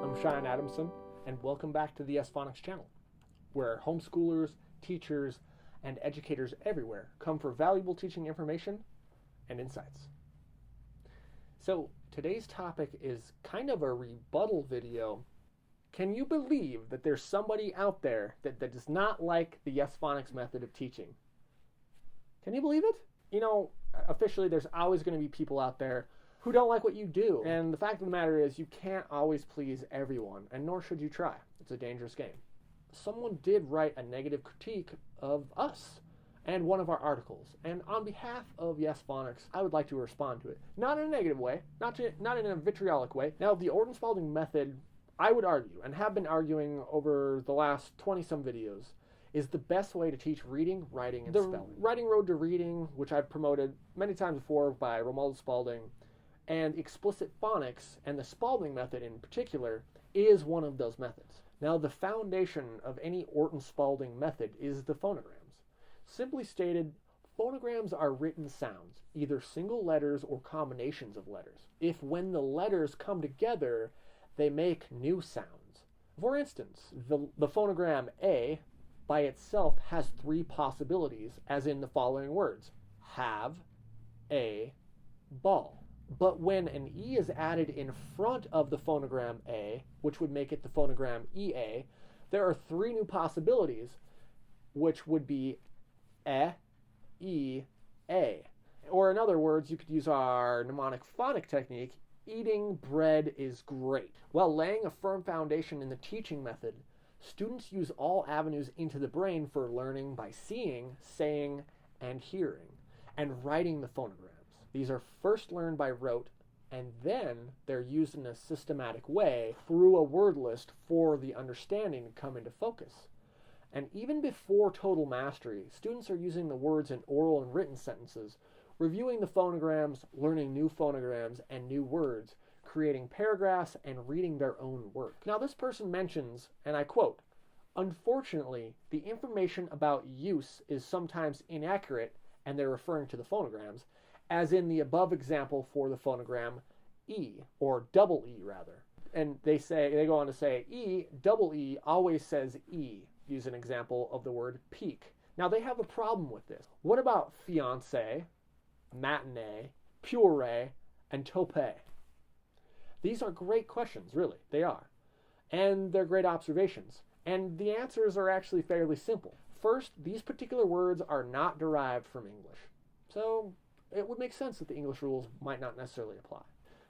I'm Cheyenne Adamson, and welcome back to the YesPhonics channel, where homeschoolers, teachers, and educators everywhere come for valuable teaching information and insights. So today's topic is kind of a rebuttal video. Can you believe that there's somebody out there that does not like the YesPhonics method of teaching? Can you believe it? You know, officially there's always going to be people out there who don't like what you do. And the fact of the matter is you can't always please everyone, and nor should you try. It's a dangerous game. Someone did write a negative critique of us and one of our articles. And on behalf of YesPhonics, I would like to respond to it. Not in a negative way, not in a vitriolic way. Now, the Orton-Spalding method, I would argue, and have been arguing over the last 20-some videos, is the best way to teach reading, writing, and spelling. The Writing Road to Reading, which I've promoted many times before by Spalding, and explicit phonics, and the Spalding method in particular, is one of those methods. Now, the foundation of any Orton-Spalding method is the phonograms. Simply stated, phonograms are written sounds, either single letters or combinations of letters. If when the letters come together, they make new sounds. For instance, the phonogram A by itself has three possibilities, as in the following words: have, a, ball. But when an E is added in front of the phonogram A, which would make it the phonogram EA, there are three new possibilities, which would be E, A. Or in other words, you could use our Mnemonic Phonic Technique: eating bread is great. While laying a firm foundation in the teaching method, students use all avenues into the brain for learning by seeing, saying, and hearing, and writing the phonograms. These are first learned by rote, and then they're used in a systematic way through a word list for the understanding to come into focus. And even before total mastery, students are using the words in oral and written sentences, reviewing the phonograms, learning new phonograms and new words, creating paragraphs, and reading their own work. Now, this person mentions, and I quote, "Unfortunately, the information about use is sometimes inaccurate," and they're referring to the phonograms, as in the above example for the phonogram E, or double E rather. And they go on to say, double E always says E, use an example of the word peak. Now, they have a problem with this. What about fiancé, matinee, puree, and toupee? These are great questions, really. They are. And they're great observations. And the answers are actually fairly simple. First, these particular words are not derived from English. So it would make sense that the English rules might not necessarily apply.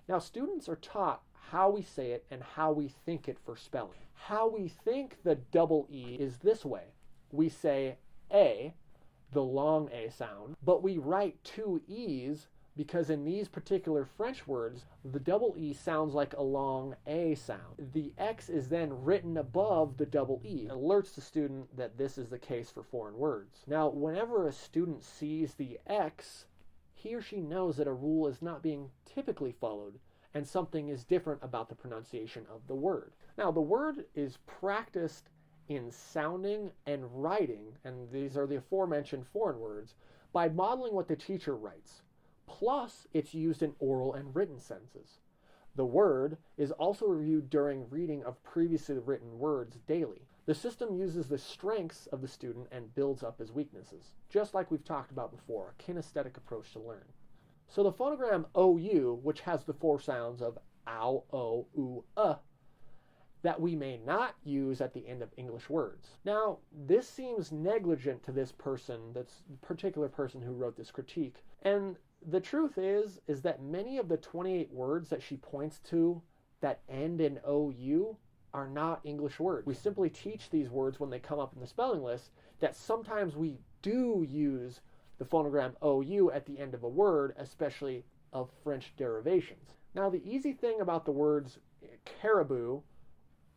Now, students are taught how we say it and how we think it for spelling. How we think the double E is this way. We say A, the long A sound, but we write two E's because in these particular French words, the double E sounds like a long A sound. The X is then written above the double E. It alerts the student that this is the case for foreign words. Now, whenever a student sees the X, he or she knows that a rule is not being typically followed and something is different about the pronunciation of the word. Now, the word is practiced in sounding and writing, and these are the aforementioned foreign words, by modeling what the teacher writes. Plus, it's used in oral and written sentences. The word is also reviewed during reading of previously written words daily. The system uses the strengths of the student and builds up his weaknesses, just like we've talked about before, a kinesthetic approach to learning. So the phonogram OU, which has the four sounds of ow, o, oo, that we may not use at the end of English words. Now, this seems negligent to this person, this particular person who wrote this critique, and the truth is that many of the 28 words that she points to that end in OU are not English words. We simply teach these words when they come up in the spelling list, that sometimes we do use the phonogram OU at the end of a word, especially of French derivations. Now, the easy thing about the words caribou,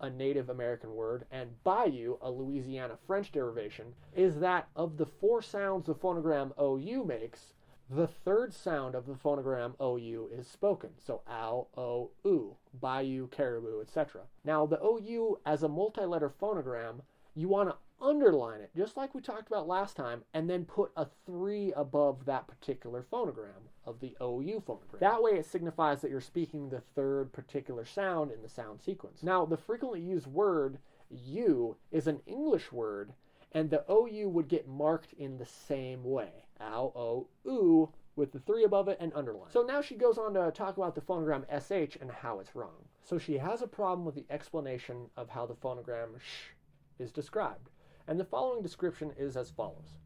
a Native American word, and bayou, a Louisiana French derivation, is that of the four sounds the phonogram OU makes, the third sound of the phonogram OU is spoken. So ow, o, oo, bayou, caribou, etc. Now, the OU as a multi-letter phonogram, you want to underline it, just like we talked about last time, and then put a 3 above that particular phonogram of the OU phonogram. That way it signifies that you're speaking the third particular sound in the sound sequence. Now, the frequently used word U is an English word, and the OU would get marked in the same way. Ow, O, oo, with the 3 above it and underline. So now she goes on to talk about the phonogram SH and how it's wrong. So she has a problem with the explanation of how the phonogram sh is described. And the following description is as follows.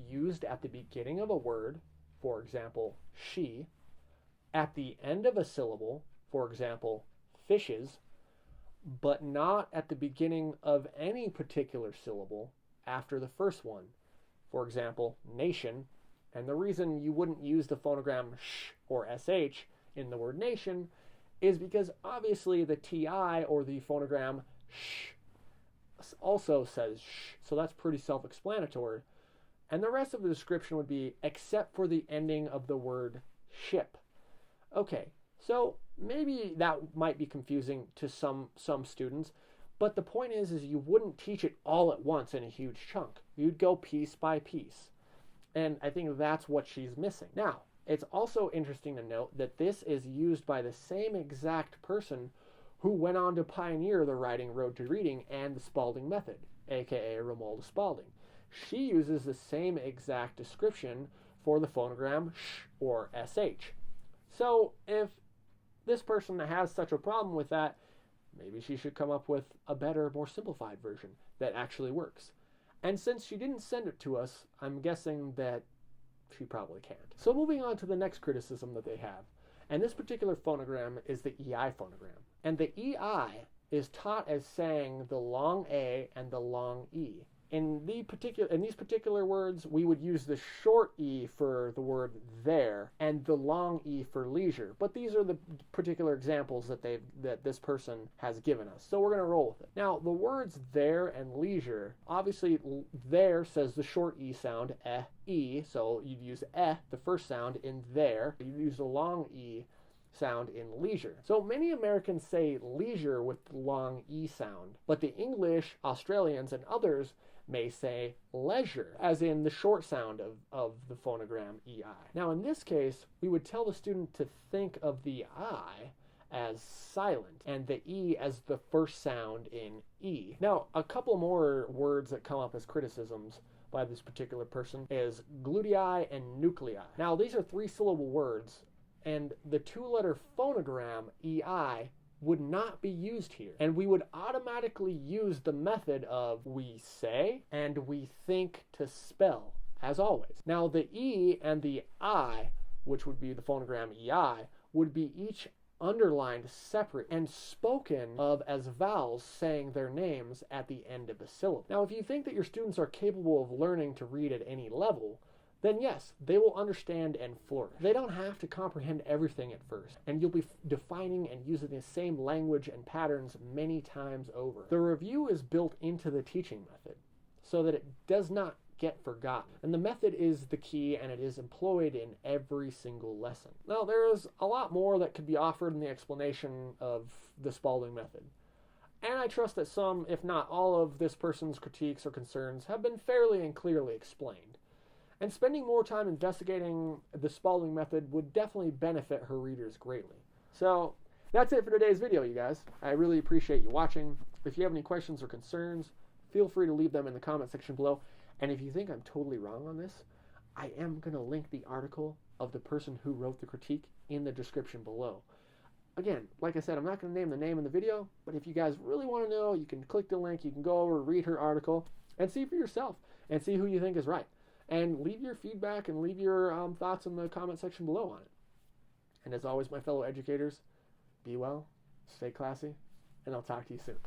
Used at the beginning of a word, for example, she, at the end of a syllable, for example, fishes, but not at the beginning of any particular syllable after the first one, for example, nation. And the reason you wouldn't use the phonogram sh or sh in the word nation is because obviously the ti or the phonogram sh also says sh, so that's pretty self-explanatory. And the rest of the description would be except for the ending of the word ship. Okay, so maybe that might be confusing to some students, but the point is you wouldn't teach it all at once in a huge chunk. You'd go piece by piece. And I think that's what she's missing. Now, it's also interesting to note that this is used by the same exact person who went on to pioneer the writing road to reading and the Spalding method, aka Orton-Spalding. She uses the same exact description for the phonogram sh or sh. So if this person has such a problem with that, maybe she should come up with a better, more simplified version that actually works. And since she didn't send it to us, I'm guessing that she probably can't. So moving on to the next criticism that they have. And this particular phonogram is the EI phonogram. And the EI is taught as saying the long A and the long E. In these particular words, we would use the short E for the word there and the long E for leisure. But these are the particular examples that this person has given us. So we're going to roll with it. Now, the words there and leisure, obviously there says the short E sound, E, so you'd use the first sound in there. You'd use the long E sound in leisure. So many Americans say leisure with the long E sound, but the English, Australians, and others may say leisure, as in the short sound of the phonogram EI. Now in this case, we would tell the student to think of the I as silent and the E as the first sound in E. Now, a couple more words that come up as criticisms by this particular person is glutei and nuclei. Now these are 3-syllable words, and the 2-letter phonogram EI would not be used here. And we would automatically use the method of we say and we think to spell, as always. Now the E and the I, which would be the phonogram EI, would be each underlined separate and spoken of as vowels saying their names at the end of a syllable. Now if you think that your students are capable of learning to read at any level, then yes, they will understand and flourish. They don't have to comprehend everything at first, and you'll be defining and using the same language and patterns many times over. The review is built into the teaching method so that it does not get forgotten. And the method is the key, and it is employed in every single lesson. Now, there is a lot more that could be offered in the explanation of the Spalding method. And I trust that some, if not all, of this person's critiques or concerns have been fairly and clearly explained. And spending more time investigating the Spalding method would definitely benefit her readers greatly. So that's it for today's video, you guys. I really appreciate you watching. If you have any questions or concerns, feel free to leave them in the comment section below. And if you think I'm totally wrong on this, I am going to link the article of the person who wrote the critique in the description below. Again, like I said, I'm not going to name the name in the video, but if you guys really want to know, you can click the link, you can go over, read her article, and see for yourself, and see who you think is right. And leave your feedback and leave your thoughts in the comment section below on it. And as always, my fellow educators, be well, stay classy, and I'll talk to you soon.